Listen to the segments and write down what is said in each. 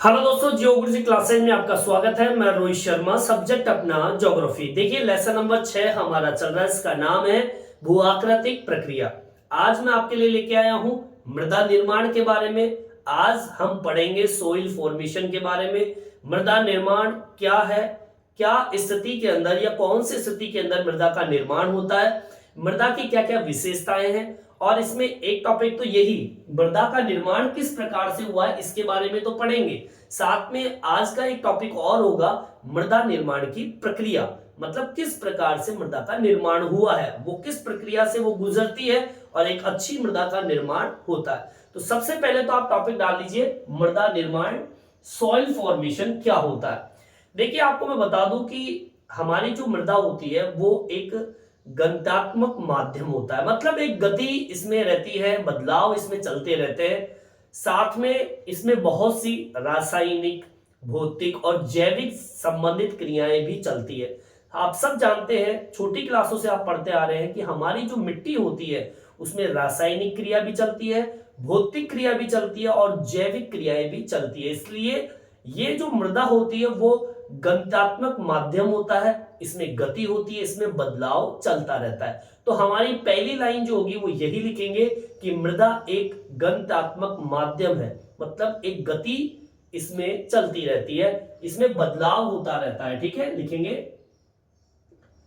Hello दोस्तों, geography classes में आपका स्वागत है। मैं रोहित शर्मा, सब्जेक्ट अपना ज्योग्राफी। देखिए लेसन नंबर 6 हमारा चल रहा है, इसका नाम है भूआकृतिक प्रक्रिया। आज मैं आपके लिए लेके आया हूं मृदा निर्माण के बारे में। आज हम पढ़ेंगे सोइल फॉर्मेशन के बारे में। मृदा निर्माण क्या है, क्या स्थिति के अंदर या कौन सी स्थिति के अंदर मृदा का निर्माण होता है, मृदा की क्या क्या विशेषताएं हैं, और इसमें एक टॉपिक तो यही मृदा का निर्माण किस प्रकार से हुआ है इसके बारे में तो पढ़ेंगे। साथ में आज का एक टॉपिक और होगा मृदा निर्माण की प्रक्रिया, मतलब किस प्रकार से मृदा का निर्माण हुआ है, वो किस प्रक्रिया से वो गुजरती है और एक अच्छी मृदा का निर्माण होता है। तो सबसे पहले तो आप टॉपिक डाल लीजिए मृदा निर्माण, सॉइल फॉर्मेशन क्या होता है। देखिए आपको मैं बता दूं कि हमारी जो मृदा होती है वो एक गंतात्मक माध्यम होता है, मतलब एक गति इसमें रहती है, बदलाव इसमें चलते रहते हैं। साथ में इसमें बहुत सी रासायनिक, भौतिक और जैविक संबंधित क्रियाएं भी चलती है। आप सब जानते हैं, छोटी क्लासों से आप पढ़ते आ रहे हैं कि हमारी जो मिट्टी होती है उसमें रासायनिक क्रिया भी चलती है, भौतिक क्रिया भी चलती है और जैविक क्रियाएं भी चलती है। इसलिए ये जो मृदा होती है वो गंतात्मक माध्यम होता है, इसमें गति होती है, इसमें बदलाव चलता रहता है। तो हमारी पहली लाइन जो होगी वो यही लिखेंगे कि मृदा एक गंतात्मक माध्यम है, मतलब एक गति इसमें चलती रहती है, इसमें बदलाव होता रहता है। ठीक है, लिखेंगे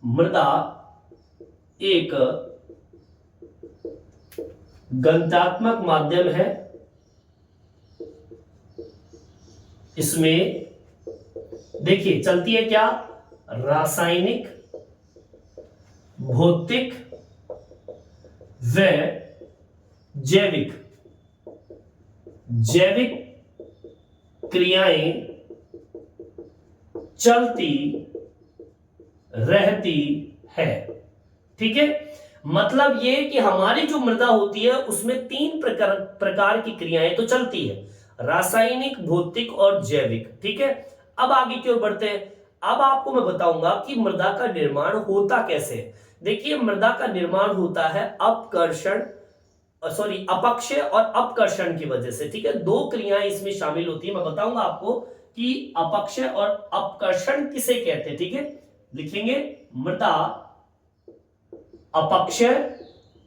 मृदा एक गंतात्मक माध्यम है, इसमें देखिए चलती है क्या, रासायनिक, भौतिक व जैविक जैविक क्रियाएं चलती रहती है। ठीक है, मतलब ये कि हमारी जो मृदा होती है उसमें तीन प्रकार की क्रियाएं तो चलती है, रासायनिक, भौतिक और जैविक। ठीक है, अब आगे की ओर बढ़ते हैं। अब आपको मैं बताऊंगा कि मृदा का निर्माण होता कैसे। देखिए मृदा का निर्माण होता है अपक्षय और अपकर्षण की वजह से। ठीक है, दो क्रियाएं इसमें शामिल होती है। मैं बताऊंगा आपको कि अपक्षय और अपकर्षण किसे कहते हैं। ठीक है, लिखेंगे मृदा अपक्षय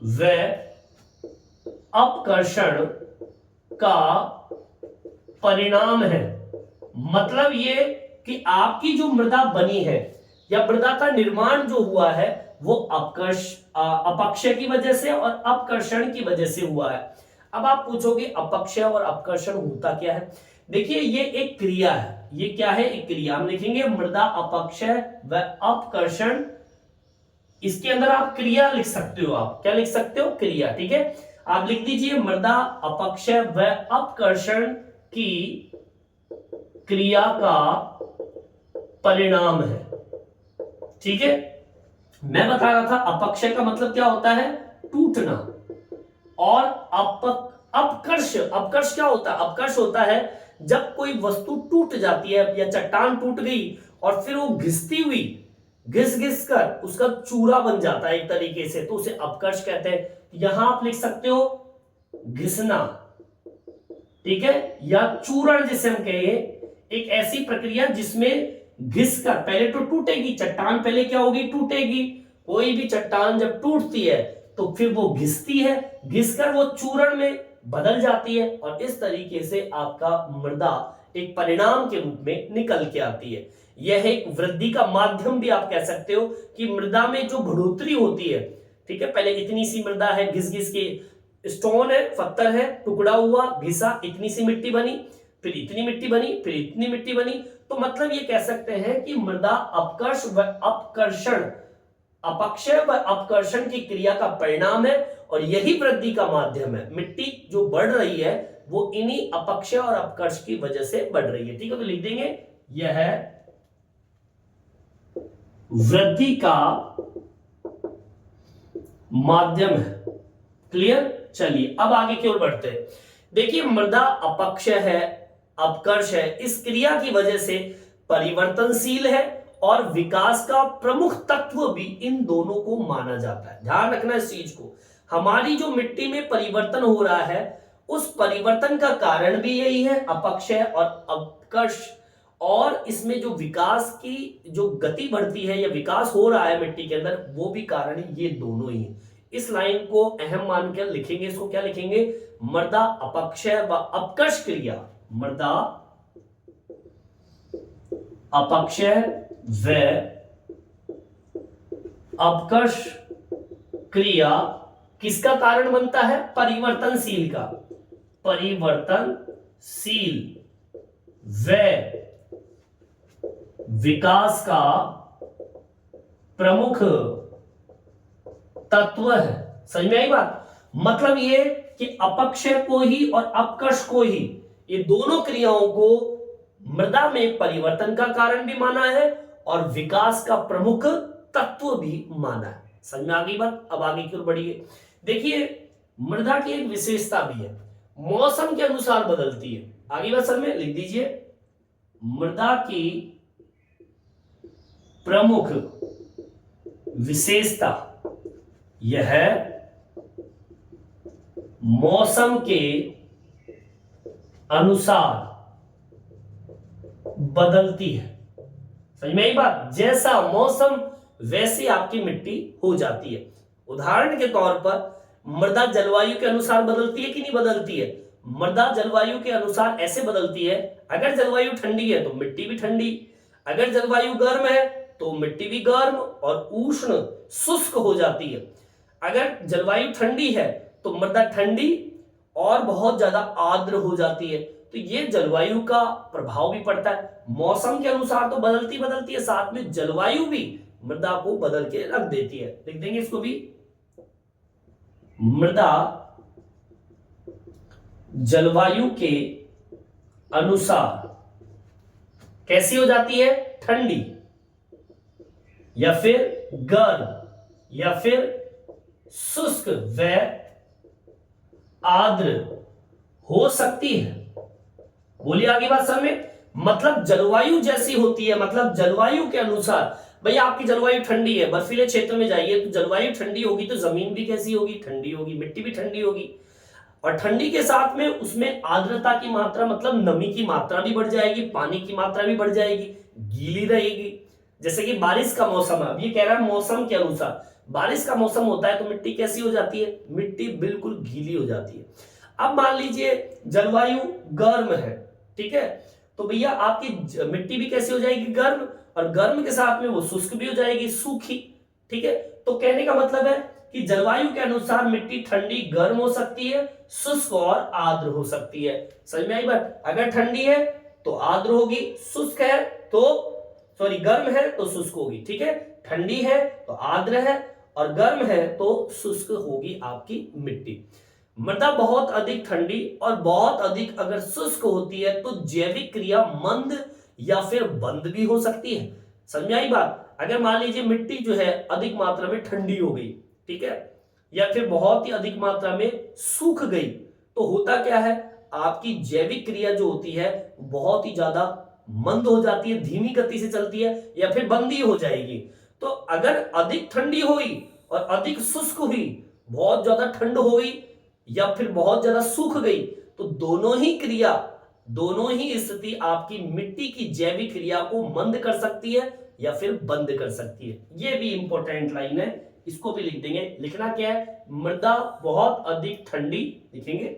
व अपकर्षण का परिणाम है। मतलब ये कि आपकी जो मृदा बनी है या मृदा का निर्माण जो हुआ है वो अपक्षय की वजह से और अपकर्षण की वजह से हुआ है। अब आप पूछोगे अपक्षय और अपकर्षण होता क्या है। देखिए ये एक क्रिया है, ये क्या है, एक क्रिया। हम लिखेंगे मृदा अपक्षय व अपकर्षण, इसके अंदर आप क्रिया लिख सकते हो। आप क्या लिख सकते हो, क्रिया। ठीक है, आप लिख दीजिए मृदा अपक्षय व अपकर्षण की क्रिया का परिणाम है। ठीक है, मैं बता रहा था अपक्षय का मतलब क्या होता है, टूटना, और अपकर्ष, अपकर्ष क्या होता है, अपकर्ष होता है जब कोई वस्तु टूट जाती है या चट्टान टूट गई और फिर वो घिसती हुई घिस घिस कर उसका चूरा बन जाता है एक तरीके से, तो उसे अपकर्ष कहते हैं। यहां आप लिख सकते हो घिसना। ठीक है, या चूरण जिसे हम कहें, एक ऐसी प्रक्रिया जिसमें घिसकर, पहले तो टूटेगी चट्टान, पहले क्या होगी, टूटेगी। कोई भी चट्टान जब टूटती है तो फिर वो घिसती है, घिसकर वो चूर्ण में बदल जाती है और इस तरीके से आपका मृदा एक परिणाम के रूप में निकल के आती है। यह एक वृद्धि का माध्यम भी आप कह सकते हो कि मृदा में जो बढ़ोतरी होती है। ठीक है, पहले इतनी सी मृदा है, घिस घिस के, स्टोन है, पत्थर है, टुकड़ा हुआ, घिसा, इतनी सी मिट्टी बनी, फिर इतनी मिट्टी बनी, फिर इतनी मिट्टी बनी। तो मतलब ये कह सकते हैं कि मृदा अपकर्ष व अपकर्षण, अपक्षय व अपकर्षण की क्रिया का परिणाम है और यही वृद्धि का माध्यम है। मिट्टी जो बढ़ रही है वो इन्हीं अपक्षय और अपकर्ष की वजह से बढ़ रही है। ठीक है, तो लिख देंगे यह वृद्धि का माध्यम है। क्लियर, चलिए अब आगे की ओर बढ़ते हैं। देखिए मृदा अपक्षय है, अपकर्ष है, इस क्रिया की वजह से परिवर्तनशील है और विकास का प्रमुख तत्व भी इन दोनों को माना जाता है। ध्यान रखना इस चीज को, हमारी जो मिट्टी में परिवर्तन हो रहा है उस परिवर्तन का कारण भी यही है, अपक्षय और उत्कर्ष और इसमें जो विकास की जो गति बढ़ती है या विकास हो रहा है मिट्टी के अंदर, वो भी कारण ये दोनों ही है। इस लाइन को अहम मानकर लिखेंगे। इसको क्या लिखेंगे? मृदा अपक्षय व अपकर्ष क्रिया। मृदा अपक्षय व अपकर्ष क्रिया किसका कारण बनता है? परिवर्तनशील का। परिवर्तनशील व विकास का प्रमुख तत्व है। समझ में आई बात? मतलब ये कि अपक्षय को ही और अपकर्ष को ही, ये दोनों क्रियाओं को मृदा में परिवर्तन का कारण भी माना है और विकास का प्रमुख तत्व भी माना है। समझ में आ गई बात? अब आगे की ओर बढ़िए। देखिए, मृदा की एक विशेषता भी है, मौसम के अनुसार बदलती है। आगे बात समझ में? लिख दीजिए, मृदा की प्रमुख विशेषता यह मौसम के अनुसार बदलती है। समझ में आई बात? जैसा मौसम वैसी आपकी मिट्टी हो जाती है। उदाहरण के तौर पर मृदा जलवायु के अनुसार बदलती है कि नहीं बदलती है? मृदा जलवायु के अनुसार ऐसे बदलती है, अगर जलवायु ठंडी है तो मिट्टी भी ठंडी, अगर जलवायु गर्म है तो मिट्टी भी गर्म और उष्ण शुष्क हो जाती है। अगर जलवायु ठंडी है तो मृदा ठंडी और बहुत ज्यादा आर्द्र हो जाती है। तो ये जलवायु का प्रभाव भी पड़ता है। मौसम के अनुसार तो बदलती बदलती है, साथ में जलवायु भी मृदा को बदल के रख देती है। लिख देंगे इसको भी, मृदा जलवायु के अनुसार कैसी हो जाती है? ठंडी या फिर गर्म या फिर शुष्क व आर्द्र हो सकती है। बोलिए आगे बात समझ में? मतलब जलवायु जैसी होती है, मतलब जलवायु के अनुसार। भैया आपकी जलवायु ठंडी है, बर्फीले क्षेत्र में जाइए तो जलवायु ठंडी होगी तो जमीन भी कैसी होगी? ठंडी होगी, मिट्टी भी ठंडी होगी। और ठंडी के साथ में उसमें आर्द्रता की मात्रा, मतलब नमी की मात्रा भी बढ़ जाएगी, पानी की मात्रा भी बढ़ जाएगी, गीली रहेगी। जैसे कि बारिश का मौसम है, अब ये कह रहा है मौसम के अनुसार। बारिश का मौसम होता है तो मिट्टी कैसी हो जाती है? मिट्टी बिल्कुल गीली हो जाती है। अब मान लीजिए जलवायु गर्म है, ठीक है, तो भैया आपकी मिट्टी भी कैसी हो जाएगी? गर्म, और गर्म के साथ में वो शुष्क भी हो जाएगी, सूखी। ठीक है, तो कहने का मतलब है कि जलवायु के अनुसार मिट्टी ठंडी गर्म हो सकती है, शुष्क और आर्द्र हो सकती है। समझ में आई बात? अगर ठंडी है तो आर्द्र होगी, शुष्क है तो गर्म है तो शुष्क होगी। ठीक है, ठंडी है तो आर्द्र है और गर्म है तो शुष्क होगी आपकी मिट्टी। मृदा बहुत अधिक ठंडी और बहुत अधिक अगर शुष्क होती है तो जैविक क्रिया मंद या फिर बंद भी हो सकती है। समझ में आई बात? अगर मान लीजिए मिट्टी जो है अधिक मात्रा में ठंडी हो गई, ठीक है, या फिर बहुत ही अधिक मात्रा में सूख गई, तो होता क्या है? आपकी जैविक क्रिया जो होती है बहुत ही ज्यादा मंद हो जाती है, धीमी गति से चलती है या फिर बंद ही हो जाएगी। तो अगर अधिक ठंडी हुई और अधिक शुष्क हुई, बहुत ज्यादा ठंड हो गई या फिर बहुत ज्यादा सूख गई, तो दोनों ही स्थिति आपकी मिट्टी की जैविक क्रिया को मंद कर सकती है या फिर बंद कर सकती है। ये भी इंपॉर्टेंट लाइन है, इसको भी लिख देंगे। लिखना क्या है? मृदा बहुत अधिक ठंडी, लिखेंगे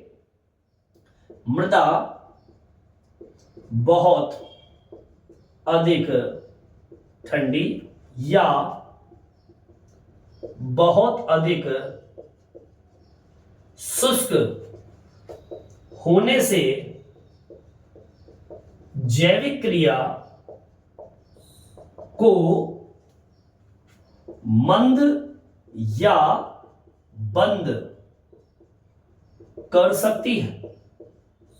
मृदा बहुत अधिक ठंडी या बहुत अधिक शुष्क होने से जैविक क्रिया को मंद या बंद कर सकती है।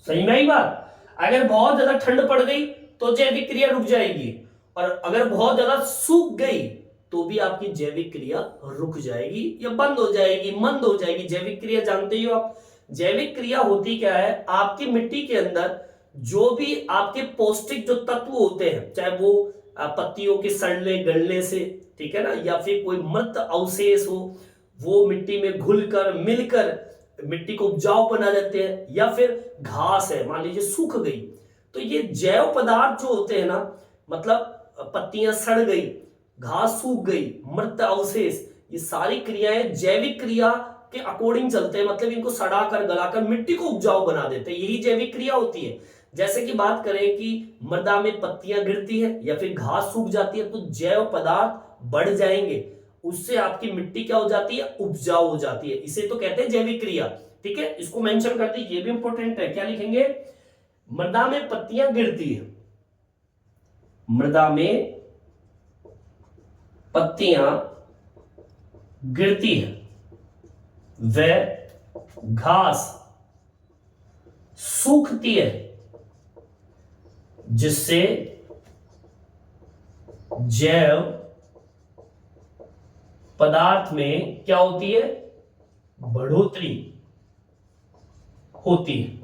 सही में आई बात? अगर बहुत ज्यादा ठंड पड़ गई तो जैविक क्रिया रुक जाएगी, और अगर बहुत ज्यादा सूख गई तो भी आपकी जैविक क्रिया रुक जाएगी या बंद हो जाएगी, मंद हो जाएगी। जैविक क्रिया जानते ही हो आप। जैविक क्रिया होती क्या है? आपकी मिट्टी के अंदर जो भी आपके पौष्टिक जो तत्व होते हैं, चाहे वो पत्तियों के सड़ने गलने से, ठीक है ना, या फिर कोई मृत अवशेष हो, वो मिट्टी में घुलकर मिलकर मिट्टी को उपजाऊ बना देते हैं, या फिर घास है मान लीजिए सूख गई तो ये जैव पदार्थ जो होते हैं ना, मतलब पत्तियां सड़ गई, घास सूख गई, मृत अवशेष, ये सारी क्रियाएं जैविक क्रिया के अकॉर्डिंग चलते हैं, मतलब इनको सड़ाकर गलाकर मिट्टी को उपजाऊ बना देते हैं, यही जैविक क्रिया होती है। जैसे कि बात करें कि मृदा में पत्तियां गिरती है या फिर घास सूख जाती है तो जैव पदार्थ बढ़ जाएंगे, उससे आपकी मिट्टी क्या हो जाती है, उपजाऊ हो जाती है, इसे तो कहते हैं जैविक क्रिया। ठीक है, इसको मेंशन कर दी, ये भी इंपॉर्टेंट है। क्या लिखेंगे, मृदा में पत्तियां गिरती है, मृदा में पत्तियां गिरती है, वह घास सूखती है, जिससे जैव पदार्थ में क्या होती है, बढ़ोतरी होती है।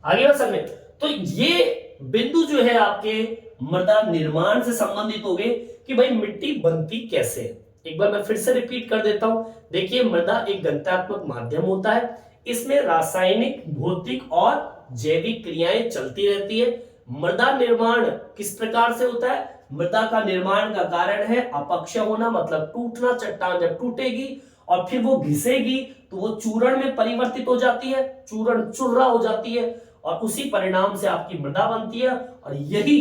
आगे बात समझ। तो ये बिंदु जो है आपके मृदा निर्माण से संबंधित हो गए कि भाई मिट्टी बनती कैसे है। एक बार मैं फिर से रिपीट कर देता हूं। देखिए, मृदा एक गंतात्मक माध्यम होता है, इसमें रासायनिक, भौतिक और जैविक क्रियाएं चलती रहती है। मृदा निर्माण किस प्रकार से होता है, मृदा का निर्माण का कारण है अपक्षय होना, मतलब टूटना। चट्टान जब टूटेगी और फिर वो घिसेगी तो वो चूर्ण में परिवर्तित हो जाती है, चूर्ण चुर्रा हो जाती है और उसी परिणाम से आपकी मृदा बनती है और यही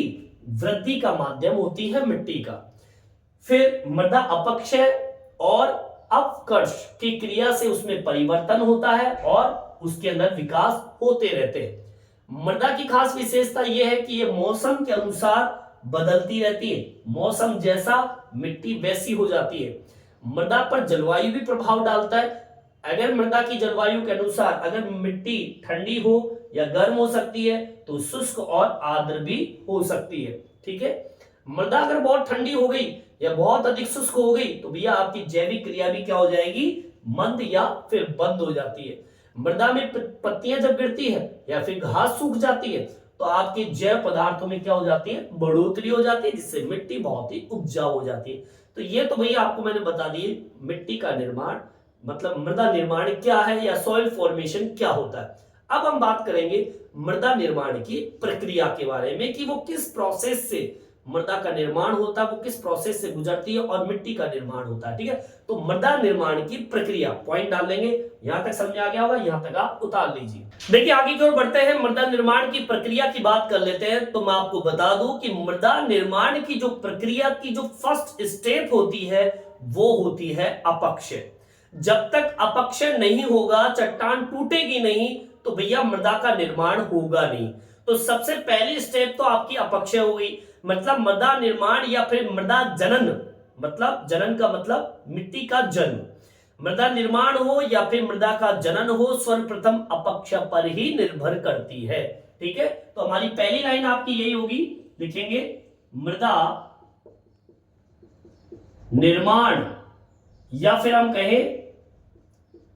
वृद्धि का माध्यम होती है मिट्टी का। फिर मृदा अपक्षय और अपकर्ष की क्रिया से उसमें परिवर्तन होता है और उसके अंदर विकास होते रहते हैं। मृदा की खास विशेषता यह है कि यह मौसम के अनुसार बदलती रहती है, मौसम जैसा मिट्टी वैसी हो जाती है। मृदा पर जलवायु भी प्रभाव डालता है। अगर मृदा की जलवायु के अनुसार अगर मिट्टी ठंडी हो या गर्म हो सकती है तो शुष्क और आर्द्र भी हो सकती है। ठीक है, मृदा अगर बहुत ठंडी हो गई या बहुत अधिक शुष्क हो गई तो भैया आपकी जैविक क्रिया भी क्या हो जाएगी, मंद या फिर बंद हो जाती है। मृदा में पत्तियां जब गिरती है या फिर घास सूख जाती है तो आपके जैव पदार्थों में क्या हो जाती है, बढ़ोतरी हो जाती है, जिससे मिट्टी बहुत ही उपजाऊ हो जाती है। तो ये तो भैया आपको मैंने बता दिए मिट्टी का निर्माण, मतलब मृदा निर्माण क्या है या सॉइल फॉर्मेशन क्या होता है। अब हम बात करेंगे मृदा निर्माण की प्रक्रिया के बारे में कि वो किस प्रोसेस से मृदा का निर्माण होता है, वो किस प्रोसेस से गुजरती है और मिट्टी का निर्माण होता है। ठीक है, तो मृदा निर्माण की प्रक्रिया पॉइंट डाल लेंगे, यहां तक समझ आ गया होगा, यहां तक आप उतार लीजिए। देखिए आगे की ओर बढ़ते हैं, मृदा निर्माण की प्रक्रिया की बात कर लेते हैं। तो मैं आपको बता दूं कि मृदा निर्माण की जो प्रक्रिया की जो फर्स्ट स्टेप होती है वो होती है अपक्षय। जब तक अपक्षय नहीं होगा, चट्टान टूटेगी नहीं, तो भैया मृदा का निर्माण होगा नहीं। तो सबसे पहली स्टेप तो आपकी अपक्षय हो गई, मतलब मृदा निर्माण या फिर मृदा जनन, मतलब जनन का मतलब मिट्टी का जन्म। मृदा निर्माण हो या फिर मृदा का जनन हो, सर्वप्रथम अपक्षय पर ही निर्भर करती है। ठीक है, तो हमारी पहली लाइन आपकी यही होगी, लिखेंगे मृदा निर्माण या फिर हम कहें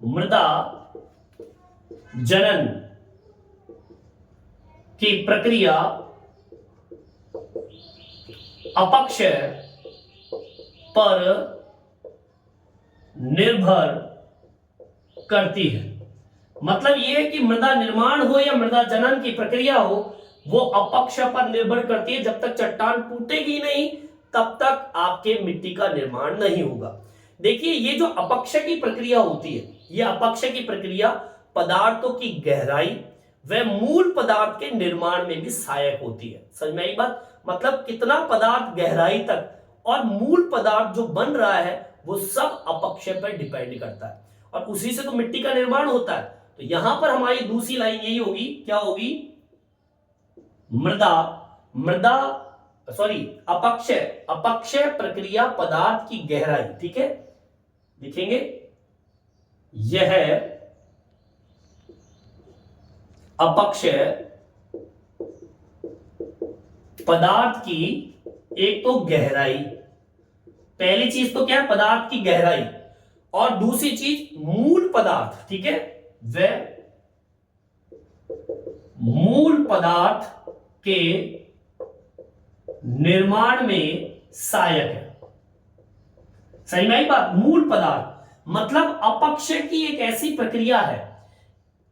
मृदा जनन की प्रक्रिया अपक्षय पर निर्भर करती है। मतलब यह है कि मृदा निर्माण हो या मृदा जनन की प्रक्रिया हो, वो अपक्षय पर निर्भर करती है। जब तक चट्टान टूटेगी नहीं तब तक आपके मिट्टी का निर्माण नहीं होगा। देखिए, ये जो अपक्षय की प्रक्रिया होती है, ये अपक्षय की प्रक्रिया पदार्थों की गहराई व मूल पदार्थ के निर्माण में भी सहायक होती है। समझ में आई बात, मतलब कितना पदार्थ गहराई तक और मूल पदार्थ जो बन रहा है वो सब अपक्षय पर डिपेंड करता है और उसी से तो मिट्टी का निर्माण होता है। तो यहां पर हमारी दूसरी लाइन यही होगी, क्या होगी, अपक्षय प्रक्रिया पदार्थ की गहराई। ठीक है, लिखेंगे यह अपक्षय पदार्थ की एक तो गहराई, पहली चीज तो क्या है, पदार्थ की गहराई, और दूसरी चीज मूल पदार्थ। ठीक है, वह मूल पदार्थ के निर्माण में सहायक है। सही में आई बात, मूल पदार्थ मतलब अपक्षय की एक ऐसी प्रक्रिया है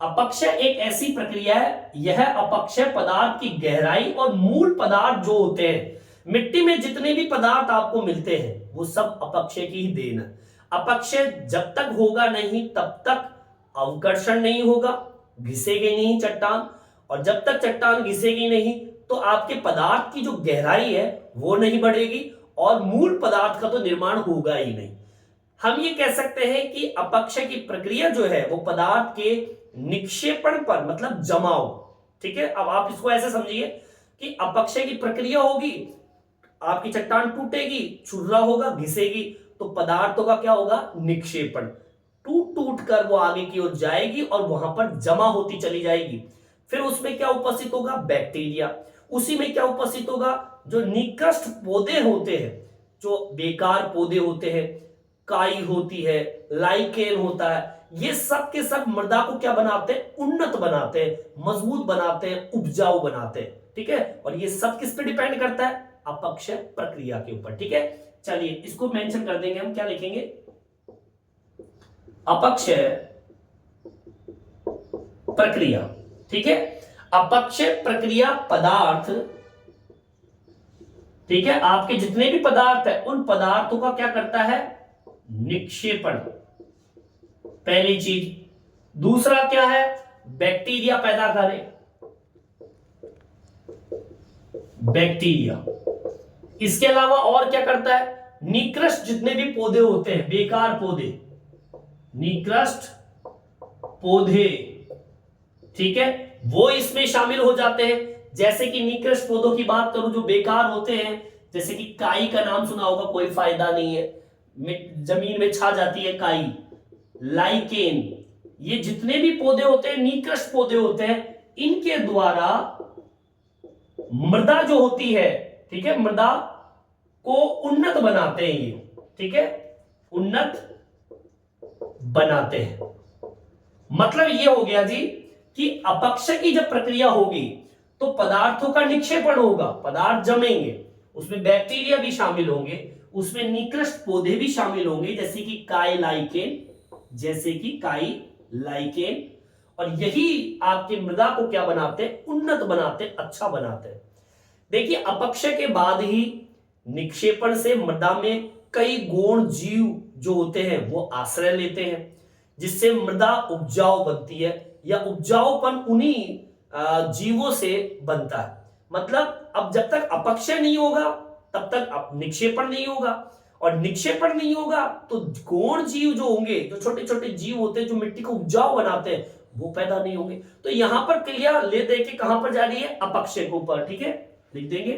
अपक्षय एक ऐसी प्रक्रिया है, यह अपक्षय पदार्थ की गहराई और मूल पदार्थ जो होते हैं, मिट्टी में जितने भी पदार्थ आपको मिलते हैं वो सब अपक्षय की ही देन है। अपक्षय जब तक होगा नहीं तब तक अवकर्षण नहीं होगा, घिसेगी नहीं चट्टान, और जब तक चट्टान घिसेगी नहीं तो आपके पदार्थ की जो गहराई है वो नहीं बढ़ेगी और मूल पदार्थ का तो निर्माण होगा ही नहीं। हम ये कह सकते हैं कि अपक्षय की प्रक्रिया जो है वो पदार्थ के निक्षेपण पर, मतलब जमाव, ठीक है। अब आप इसको ऐसे समझिए कि अपक्षय की प्रक्रिया होगी, आपकी चट्टान टूटेगी, छुर्रा होगा, घिसेगी, तो पदार्थों का क्या होगा, निक्षेपण, टूट टूट कर वो आगे की ओर जाएगी और वहां पर जमा होती चली जाएगी। फिर उसमें क्या उपस्थित होगा, बैक्टीरिया। उसी में क्या उपस्थित होगा, जो निकृष्ट पौधे होते हैं, जो बेकार पौधे होते हैं, काई होती है, लाइकेन होता है, ये सब के सब मृदा को क्या बनाते हैं, उन्नत बनाते हैं, मजबूत बनाते हैं, उपजाऊ बनाते हैं, ठीक है। और ये सब किस पे डिपेंड करता है, अपक्षय प्रक्रिया के ऊपर, ठीक है। चलिए इसको मेंशन कर देंगे, हम क्या लिखेंगे, अपक्षय प्रक्रिया, ठीक है। अपक्षय प्रक्रिया पदार्थ, ठीक है, आपके जितने भी पदार्थ है उन पदार्थों का क्या करता है, निक्षेपण, पहली चीज। दूसरा क्या है, बैक्टीरिया पैदा करे, बैक्टीरिया। इसके अलावा और क्या करता है, निकृष्ट जितने भी पौधे होते हैं, बेकार पौधे, निकृष्ट पौधे, ठीक है, वो इसमें शामिल हो जाते हैं। जैसे कि निकृष्ट पौधों की बात करूं जो बेकार होते हैं, जैसे कि काई का नाम सुना होगा, कोई फायदा नहीं है, जमीन में छा जाती है काई, लाइकेन, ये जितने भी पौधे होते हैं, निकृष्ट पौधे होते हैं, इनके द्वारा मृदा जो होती है, ठीक है, मृदा को उन्नत बनाते हैं ये, ठीक है, उन्नत बनाते हैं। मतलब ये हो गया जी कि अपक्षय की जब प्रक्रिया होगी तो पदार्थों का निक्षेपण होगा, पदार्थ जमेंगे, उसमें बैक्टीरिया भी शामिल होंगे, उसमें निकृष्ट पौधे भी शामिल होंगे, जैसे कि काई लाइकेन, जैसे कि काई लाइकेन, और यही आपकी मृदा को क्या बनाते हैं, उन्नत बनाते हैं, अच्छा बनाते हैं। देखिए अपक्षय के बाद ही निक्षेपण से मृदा में कई गौण जीव जो होते हैं वो आश्रय लेते हैं, जिससे मृदा उपजाऊ बनती है, या उपजाऊपन उन्हीं जीवों से बनता है। मतलब अब जब तक अपक्षय नहीं होगा तब तक निक्षेपण नहीं होगा, और निक्षेपण नहीं होगा तो गौण जीव जो होंगे, जो छोटे छोटे जीव होते हैं जो मिट्टी को उपजाऊ बनाते हैं, वो पैदा नहीं होंगे। तो यहां पर क्रिया ले दे के कहां पर जा रही है, अपक्षय के ऊपर, ठीक है, लिख देंगे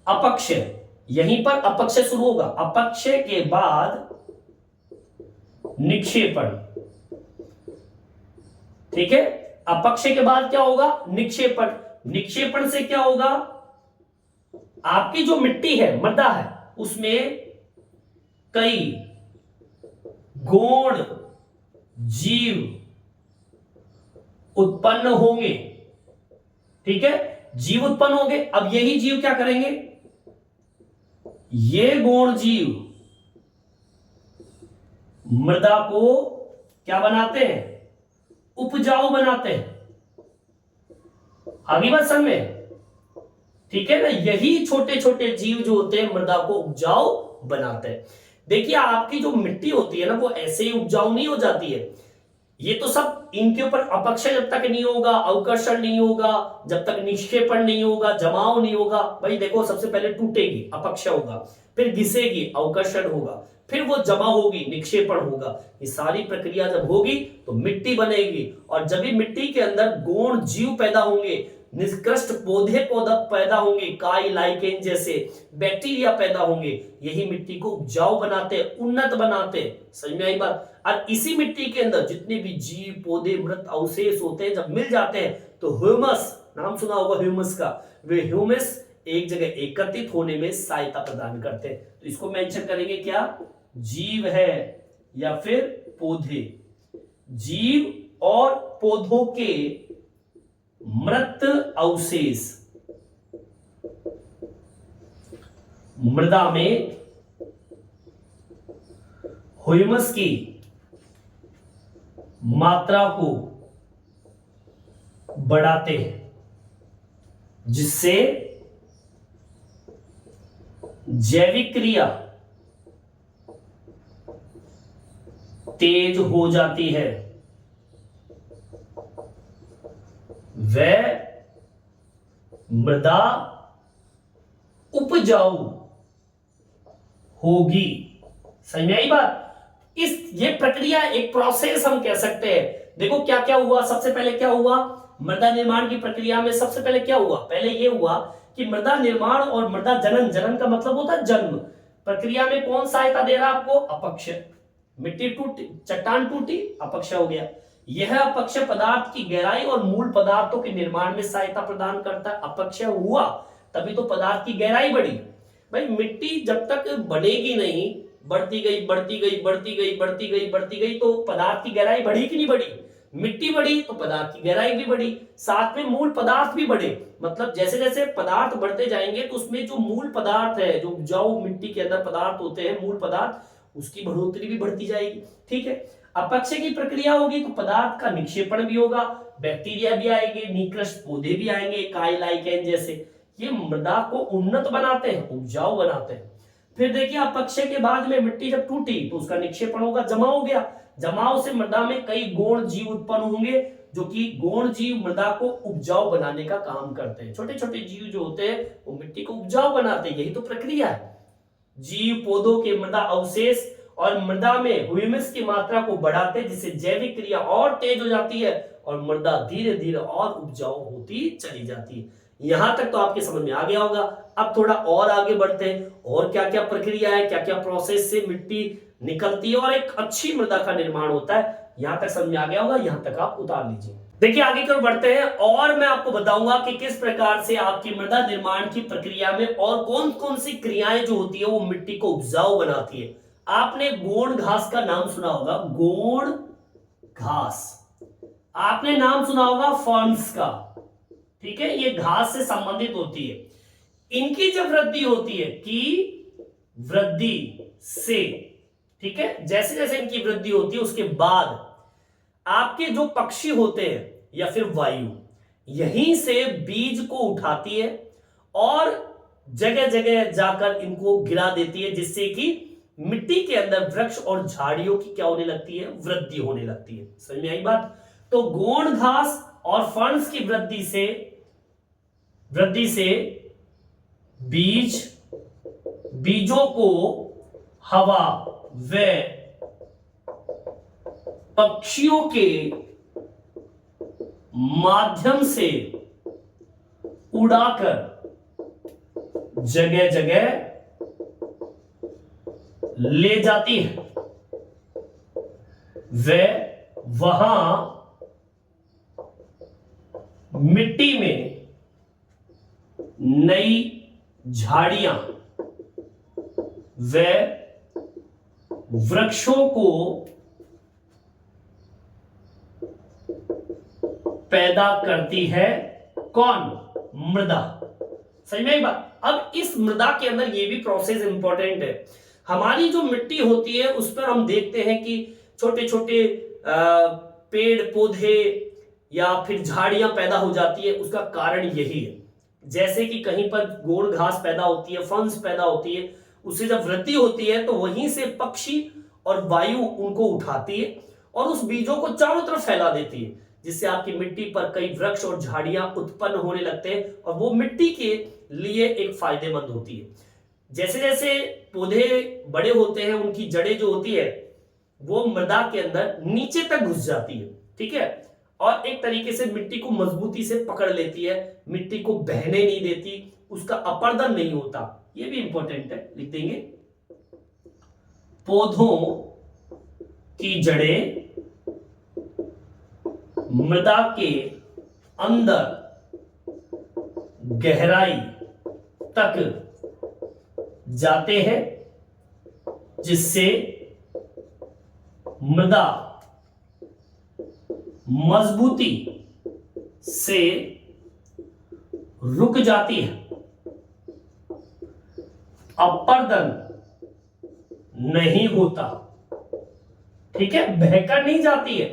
अपक्षय, यहीं पर अपक्षय शुरू होगा, अपक्षय के बाद निक्षेपण, ठीक है। अपक्षय के बाद क्या होगा, निक्षेपण, निक्षेपण से क्या होगा, आपकी जो मिट्टी है, मृदा है, उसमें कई गौण जीव उत्पन्न होंगे, ठीक है, जीव उत्पन्न होंगे। अब यही जीव क्या करेंगे, ये गौण जीव मृदा को क्या बनाते हैं, उपजाऊ बनाते हैं। आगे बात समझ में, ठीक है ना, यही छोटे छोटे जीव जो होते हैं मृदा को उपजाऊ बनाते हैं। देखिए आपकी जो मिट्टी होती है ना वो ऐसे ही उपजाऊ नहीं हो जाती है, ये तो सब इनके ऊपर अपक्षय जब तक नहीं होगा, अवकर्षण नहीं होगा, जब तक निक्षेपण नहीं होगा, जमाव नहीं होगा, भाई देखो सबसे पहले टूटेगी, अपक्षय होगा, फिर घिसेगी, अवकर्षण होगा, फिर वो जमा होगी, निक्षेपण होगा। ये सारी प्रक्रिया जब होगी तो मिट्टी बनेगी, और जब भी मिट्टी के अंदर गौण जीव पैदा होंगे, निष्कृष्ट पौधे पैदा होंगे, काई लाइकेन जैसे बैक्टीरिया पैदा होंगे, यही मिट्टी को उपजाऊ बनाते, उन्नत बनाते। समझ में आई बात। और इसी मिट्टी के अंदर जितने भी जीव पौधे मृत अवशेष होते हैं जब मिल जाते हैं तो ह्यूमस, नाम सुना होगा ह्यूमस का, वे ह्यूमस एक जगह एकत्रित होने में सहायता प्रदान करते हैं। तो इसको मेंशन करेंगे क्या, जीव है या फिर पौधे, जीव और पौधों के मृत अवशेष मृदा में ह्यूमस की मात्रा को बढ़ाते हैं, जिससे जैविक क्रिया तेज हो जाती है, वह मृदा उपजाऊ होगी। समझ में आई बात? ये प्रक्रिया एक प्रोसेस हम कह सकते हैं। देखो क्या क्या हुआ, सबसे पहले क्या हुआ मृदा निर्माण की प्रक्रिया में, सबसे पहले क्या हुआ, पहले ये हुआ कि मृदा निर्माण और मृदा जनन, जनन का मतलब होता है जन्म, प्रक्रिया में कौन सहायता दे रहा है आपको, अपक्ष। मिट्टी टूटी, चट्टान टूटी, अपक्ष हो गया। यह अपक्ष पदार्थ की गहराई और मूल पदार्थों के निर्माण में सहायता प्रदान करता है। अपक्ष हुआ तभी तो पदार्थ की गहराई बढ़ी। भाई मिट्टी जब तक बनेगी नहीं, बढ़ती गई बढ़ती गई बढ़ती गई बढ़ती गई बढ़ती गई, तो पदार्थ की गहराई बढ़ी कि नहीं बढ़ी? मिट्टी बढ़ी तो पदार्थ की गहराई भी बढ़ी, साथ में मूल पदार्थ भी बढ़े। मतलब जैसे जैसे पदार्थ बढ़ते जाएंगे तो उसमें जो मूल पदार्थ है, जो उपजाऊ मिट्टी के अंदर पदार्थ होते हैं, मूल पदार्थ, उसकी बढ़ोतरी भी बढ़ती जाएगी। ठीक है, अपक्ष की प्रक्रिया होगी तो पदार्थ का निक्षेपण भी होगा, बैक्टीरिया भी आएंगे, निकृष्ट पौधे भी आएंगे, काई लाइकेन जैसे। ये मृदा को उन्नत बनाते हैं, उपजाऊ बनाते हैं। फिर देखिए अपक्ष के बाद में मिट्टी जब टूटी तो उसका निक्षेपण होगा, जमा हो गया। जमाव से मृदा में कई गौण जीव उत्पन्न होंगे, जो कि गौण जीव मृदा को उपजाऊ बनाने का काम करते हैं। छोटे छोटे जीव जो होते हैं वो मिट्टी को उपजाऊ बनाते हैं, यही तो प्रक्रिया है। जीव पौधों के मृदा अवशेष और मृदा में ह्यूमस की मात्रा को बढ़ाते हैं, जिससे जैविक क्रिया और तेज हो जाती है और मृदा धीरे धीरे और उपजाऊ होती चली जाती है। यहां तक तो आपके समझ में आ गया होगा। अब थोड़ा और आगे बढ़ते हैं, और क्या क्या प्रक्रिया है, क्या क्या प्रोसेस से मिट्टी निकलती है और एक अच्छी मृदा का निर्माण होता है। यहां तक समझ में आ गया होगा, यहां तक आप उतार लीजिए। देखिए आगे की ओर बढ़ते हैं और मैं आपको बताऊंगा कि किस प्रकार से आपकी मृदा निर्माण की प्रक्रिया में और कौन कौन सी क्रियाएं जो होती है वो मिट्टी को उपजाऊ बनाती है। आपने गोण घास का नाम सुना होगा, गोण घास। आपने नाम सुना होगा फर्न्स का। ठीक है, ये घास से संबंधित होती है। इनकी जब वृद्धि होती है कि वृद्धि से, ठीक है, जैसे जैसे इनकी वृद्धि होती है उसके बाद आपके जो पक्षी होते हैं या फिर वायु यहीं से बीज को उठाती है और जगह जगह जाकर इनको गिरा देती है, जिससे कि मिट्टी के अंदर वृक्ष और झाड़ियों की क्या होने लगती है, वृद्धि होने लगती है। समझ में आई बात? तो गोण घास और फर्न्स की वृद्धि से बीजों को हवा व पक्षियों के माध्यम से उड़ाकर जगह जगह ले जाती है, वे वहां मिट्टी में नई झाड़ियां व वृक्षों को पैदा करती है। कौन? मृदा। सही में एक बात। अब इस मृदा के अंदर ये भी प्रोसेस इंपॉर्टेंट है। हमारी जो मिट्टी होती है उस पर हम देखते हैं कि छोटे छोटे पेड़ पौधे या फिर झाड़ियां पैदा हो जाती है। उसका कारण यही है, जैसे कि कहीं पर गोण घास पैदा होती है, फर्न्स पैदा होती है, उससे जब वृद्धि होती है तो वहीं से पक्षी और वायु उनको उठाती है और उस बीजों को चारों तरफ फैला देती है, जिससे आपकी मिट्टी पर कई वृक्ष और झाड़ियां उत्पन्न होने लगते हैं और वो मिट्टी के लिए एक फायदेमंद होती है। जैसे जैसे पौधे बड़े होते हैं उनकी जड़ें जो होती है वो मृदा के अंदर नीचे तक घुस जाती है, ठीक है, और एक तरीके से मिट्टी को मजबूती से पकड़ लेती है, मिट्टी को बहने नहीं देती, उसका अपर्दन नहीं होता। ये भी इंपॉर्टेंट है, लिख देंगे। पौधों की जड़ें मृदा के अंदर गहराई तक जाते हैं, जिससे मृदा मजबूती से रुक जाती है, अपर्दन नहीं होता, ठीक है, बहकर नहीं जाती है,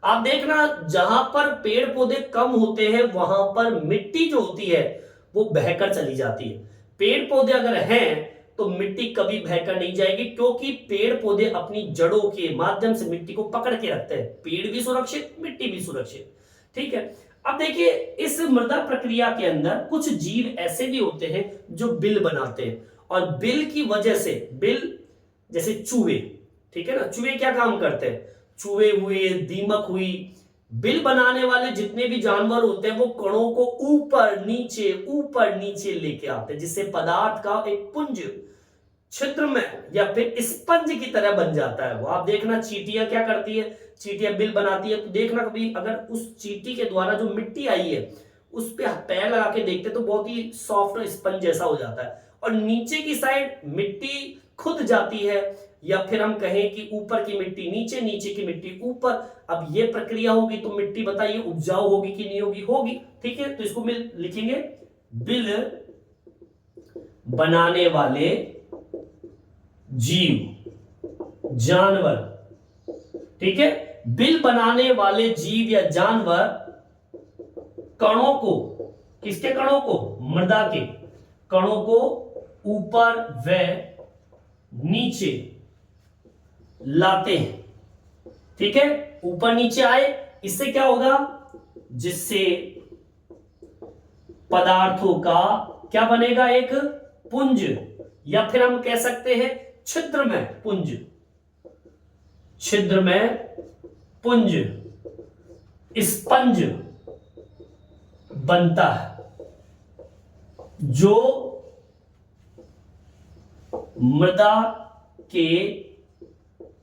आप देखना जहां पर पेड़ पौधे कम होते हैं वहां पर मिट्टी जो होती है वो बहकर चली जाती है। पेड़ पौधे अगर हैं तो मिट्टी कभी बहकर नहीं जाएगी, क्योंकि पेड़ पौधे अपनी जड़ों के माध्यम से मिट्टी को पकड़ के रखते हैं। पेड़ भी सुरक्षित, मिट्टी भी सुरक्षित। ठीक है। अब देखिए इस मृदा प्रक्रिया के अंदर कुछ जीव ऐसे भी होते हैं जो बिल बनाते हैं, और बिल की वजह से, बिल जैसे चूहे, ठीक है ना, चूहे क्या काम करते हैं, चूहे हुए, दीमक हुई, बिल बनाने वाले जितने भी जानवर होते हैं वो कणों को ऊपर नीचे लेके आते हैं, जिससे पदार्थ का एक पुंज छिद्र में या फिर स्पंज की तरह बन जाता है। वो आप देखना चींटियां क्या करती है, चींटियां बिल बनाती है, तो देखना कभी अगर उस चींटी के द्वारा जो मिट्टी आई है उस पे पैर लगा के देखते तो बहुत ही सॉफ्ट स्पंज जैसा हो जाता है, और नीचे की साइड मिट्टी खुद जाती है, या फिर हम कहें कि ऊपर की मिट्टी नीचे, नीचे की मिट्टी ऊपर। अब ये प्रक्रिया होगी तो मिट्टी बताइए उपजाऊ होगी कि नहीं होगी, होगी। ठीक है, तो इसको लिखेंगे बिल बनाने वाले जीव, जानवर। ठीक है, बिल बनाने वाले जीव या जानवर कणों को, किसके कणों को, मृदा के कणों को ऊपर व नीचे लाते हैं। ठीक है, ऊपर नीचे आए, इससे क्या होगा, जिससे पदार्थों का क्या बनेगा, एक पुंज, या फिर हम कह सकते हैं छिद्रमय पुंज, छिद्रमय पुंज, स्पंज बनता है, जो मृदा के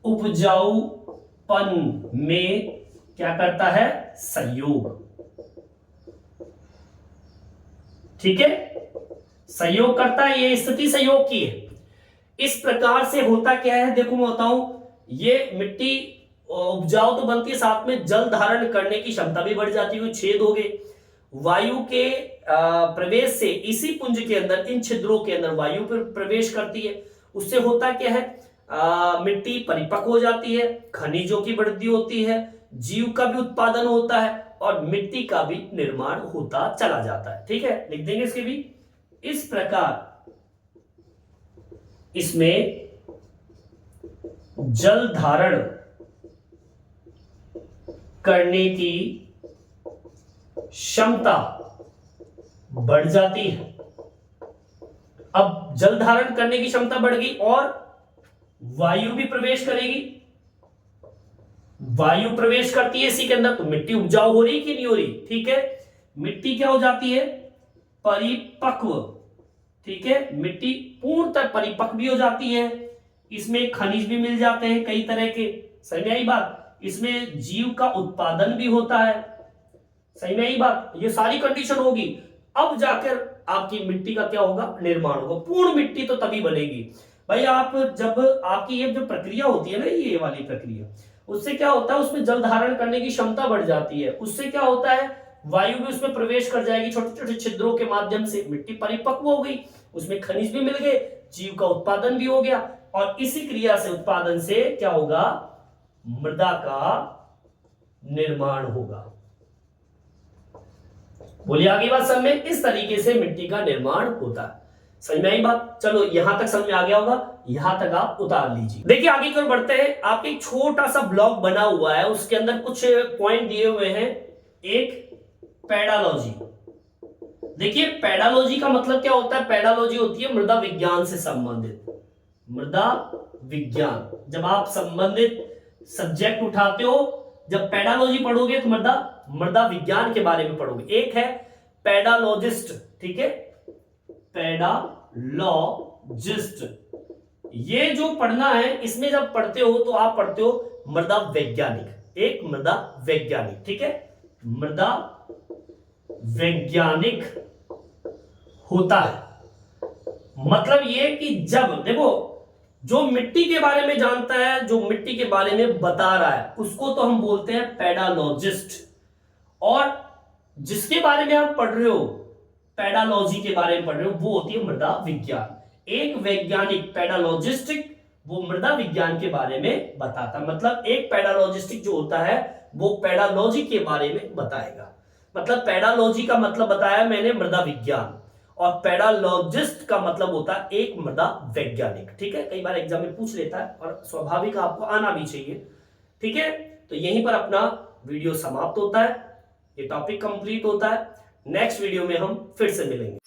उपजाऊपन में क्या करता है, सहयोग। ठीक है, सहयोग करता है, ये स्थिति सहयोग की है। इस प्रकार से होता क्या है, देखो मैं बताऊं, ये मिट्टी उपजाऊ तो बनती है, साथ में जल धारण करने की क्षमता भी बढ़ जाती है, छेद हो गए, वायु के प्रवेश से इसी पुंज के अंदर, इन छिद्रों के अंदर वायु प्रवेश करती है, उससे होता क्या है, मिट्टी परिपक्व हो जाती है, खनिजों की वृद्धि होती है, जीव का भी उत्पादन होता है, और मिट्टी का भी निर्माण होता चला जाता है। ठीक है, लिख देंगे इसके भी। इस प्रकार इसमें जल धारण करने की क्षमता बढ़ जाती है। अब जल धारण करने की क्षमता बढ़ गई और वायु भी प्रवेश करेगी, वायु प्रवेश करती है इसी के अंदर, तो मिट्टी उपजाऊ हो रही कि नहीं हो रही। ठीक है, मिट्टी क्या हो जाती है, परिपक्व। ठीक है, मिट्टी पूर्णतः परिपक्व भी हो जाती है, इसमें खनिज भी मिल जाते हैं कई तरह के, सही में आई बात, इसमें जीव का उत्पादन भी होता है, सही में आई बात, ये सारी कंडीशन होगी, अब जाकर आपकी मिट्टी का क्या होगा, निर्माण होगा। पूर्ण मिट्टी तो तभी बनेगी भाई, आप जब आपकी ये जो प्रक्रिया होती है ना, ये वाली प्रक्रिया, उससे क्या होता है, उसमें जल धारण करने की क्षमता बढ़ जाती है, उससे क्या होता है, वायु भी उसमें प्रवेश कर जाएगी छोटे छोटे छिद्रों के माध्यम से, मिट्टी परिपक्व हो गई, उसमें खनिज भी मिल गए, जीव का उत्पादन भी हो गया, और इसी क्रिया से, उत्पादन से क्या होगा, मृदा का निर्माण होगा। बोलिए आगे बात समझ में, इस तरीके से मिट्टी का निर्माण होता है। समझ में आई बात, चलो यहां तक समझ में आ गया होगा, यहां तक आप उतार लीजिए। देखिए आगे की ओर बढ़ते हैं, आपके एक छोटा सा ब्लॉक बना हुआ है, उसके अंदर कुछ पॉइंट दिए हुए हैं। एक पेडालॉजी, देखिए पेडालॉजी का मतलब क्या होता है, पेडालॉजी होती है मृदा विज्ञान से संबंधित, मृदा विज्ञान। जब आप संबंधित सब्जेक्ट उठाते हो, जब पेडालॉजी पढ़ोगे तो मृदा विज्ञान के बारे में पढ़ोगे। एक है पेडालॉजिस्ट, ठीक है, पेडालॉजिस्ट, ये जो पढ़ना है, इसमें जब पढ़ते हो तो आप पढ़ते हो मृदा वैज्ञानिक, एक मृदा वैज्ञानिक, ठीक है, मृदा वैज्ञानिक होता है। मतलब ये कि जब देखो, जो मिट्टी के बारे में जानता है, जो मिट्टी के बारे में बता रहा है, उसको तो हम बोलते हैं पेडालॉजिस्ट, और जिसके बारे में आप पढ़ रहे हो, पेडालॉजी के बारे में पढ़ रहे हो, वो होती है मृदा विज्ञान। एक वैज्ञानिक पेडालॉजिस्टिक, वो मृदा विज्ञान के बारे में बताता है। मतलब एक पेडालॉजिस्टिक जो होता है वो पेडालॉजी के बारे में बताएगा। मतलब पेडालॉजी का मतलब बताया मैंने मृदा विज्ञान, और पेडालॉजिस्ट का मतलब होता है एक मृदा वैज्ञानिक। ठीक है, कई बार एग्जाम में पूछ लेता है और स्वाभाविक आपको आना भी चाहिए। ठीक है, तो यहीं पर अपना वीडियो समाप्त होता है, ये टॉपिक कंप्लीट होता है। नेक्स्ट वीडियो में हम फिर से मिलेंगे।